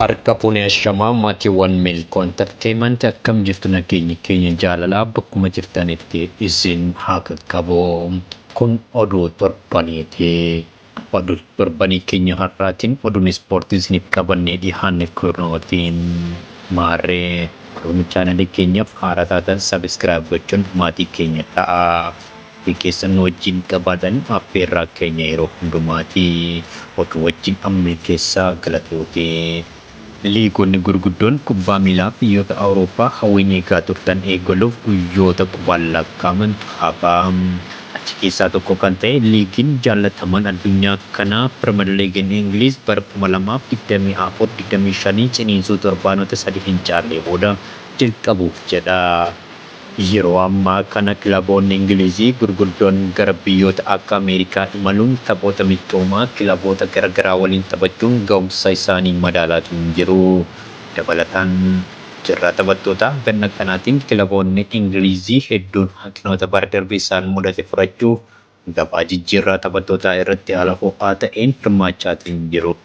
Harka fuunee ashamaa maatiiwwan Milkoo Entertainment akkam jirtu nageenya keenya jaalalaa bakkuma jirtanitti isin haa qaqqabu. Kun oduu torbaniiti. Oduu torbanii keenya har'aatiin oduun ispoortii isiniif qabannee dhiyaanne kunootiin maarree oduun chaanalii keenyaaf haaraa taatan sabiskiraayib gochuun maatii keenya ta'a. Keessan wajjin qabaatan affeerraa keenya yeroo hundumaati. Oduu wajjin ammee keessaa galatooti. Liigonni gurguddoon kubbaa miilaa biyyoota Awurooppaa hawwii eegaa turtan eegaluuf guyyoota qubaan lakkaa'aman hafaa. Achi keessaa tokko kan ta'e liigiin jaallatamaan addunyaa kanaa Pirimeer Liigiin Ingiliiz bara 2024-25 ciniinsuu torbaanota 3 hin caallee booda jalqabuuf jedha. Yeroo ammaa kana kilaboonni Ingilizii gurguddoon gara biyyoota akka Ameerikaa imaluun taphoota michoomaa kilaboota garaagaraa waliin taphachuun ga'umsa isaanii madaalaa jiru. Dabalataan jirra taphattoota ganna kanaatiin kilaboonni Ingilizii hedduun hanqinoota bara darbee isaan mudate furachuuf gabaa jijjiirraa taphattootaa irratti haala ho'aa ta'een hirmaachaa jiru.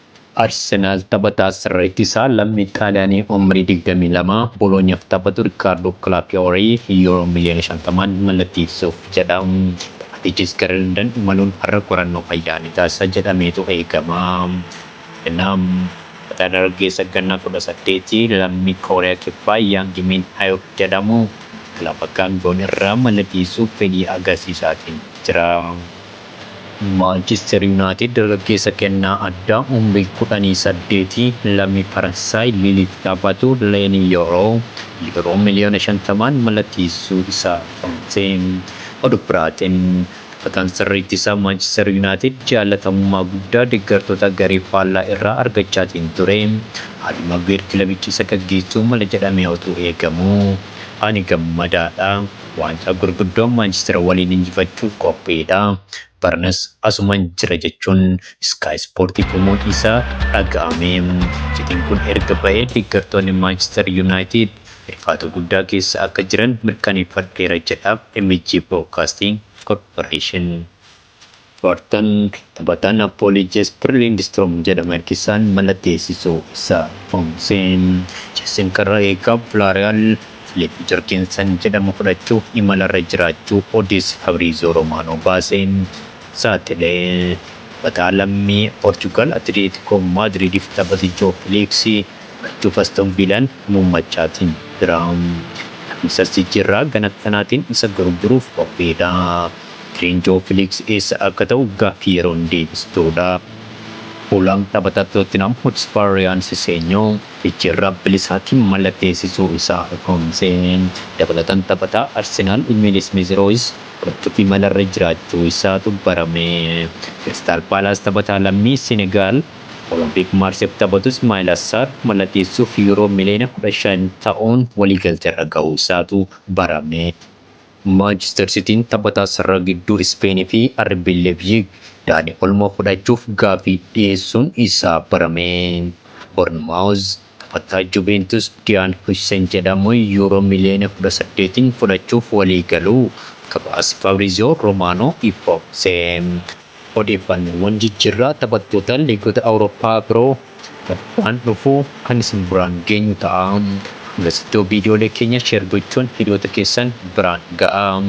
Arsenaal taphataa sirreetti isaa lammii Xaaliyaanii umrii 22 Boloonyaaf taphatu Riikaardoo Kalaafiyorii yeroo miliyoona 50 mallatteessuuf jedhamu. Atichis gara London imaluun har'a qorannoo fayyaa taasisa jedhameetu eegama. Kanaaf taphataa dargaggeessa ganna 18 lammii Kooriyaa Kibbaa Yaang Min Ayok jedhamu kilaba Gaangoon irraa mallatteessuuf fedhii agarsiisaatiin jira. Manchester United dargaggeessa kennaa addaa umrii 18 lammii Faransaay Liliif taphatu Leenii yeroo miliyoona 50 mallatteessuu isaa ibsee oduu biraatiin taphataan sirreetti isaa Manchester United jaalatamummaa guddaa deeggartoota garee faallaa irraa argachaa ture. Haaluma beer kilabichi isa gaggeessuu mala jedhamee otoo eegamu. Ani gammadaadha. Waancaa gurguddoon Manchester waliin injifachuuf qophiidha. Barnas asumaan jira jechuun Sky Sportii himuun isaa dhaga'ame. Citiin kun erga ba'ee deeggartoonni Manchester United hirfaata guddaa keessa akka jiran mirkaneeffadheera jedha MG Broadcasting Corporation. Everton taphataa Napoli Jesper Lindstrom jedhamu harkisaan mallatteessisuu isaa foomseen. Chelsea karaa eegaa Villarreal Filip Jorgensen jedhamu fudhachuuf imalarra jiraachuu odeessi Fabrizio Romano baaseen. Saaxilee taphataa lammii Portugal Atletico Madridiif taphatu Joao Felix fudhachuuf Aston Villaan muummachaatiin jira. Misirsi jirraa gana kanaatiin isa gurguruuf qophiidha. Giriin Joao Felix eessa akka ta'u gaaffii yeroo deebistudha. Fuulaan taphataa Tottenham Hotspur Riyaan Siseenyoo ijjiirraa bilisaatiin mallatteessisuu isaa ifoomseen. Dabalataan taphataa Arsenaal Emile Smith Rowe fudhachuuf imalarra jiraachuu isaatu barame. Crystal Palace taphataa lammii Senegaal Olympique Marseille taphatu Ismail Assar mallatteessuuf yeroo miliyoona 15 ta'uun waliigalteerra ga'uu isaatu barame. Manchester Cityin taphataa sarara gidduu Ispeenii fi RB Leipzig Daanii Olmoo fudhachuuf gaaffii dhiyeessuun isaa barame. Bournemouth taphataa Juventus Dian Hussein jedhamu yeroo miliyoona 18 fudhachuuf walii galuu gabaasa Fabrizio Romano ifoomsee. Odeeffannoowwan jijjiirraa taphattoota liigota Awurooppaa biroo waan dhufuu kan isin biraan geenyu ta'a. Gazetoo viidiyoolee keenya sheer gochuun hiriyoota keessan biraan ga'a.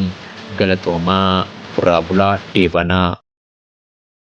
Galatoomaa, Buraa Bulaa, Deebanaa.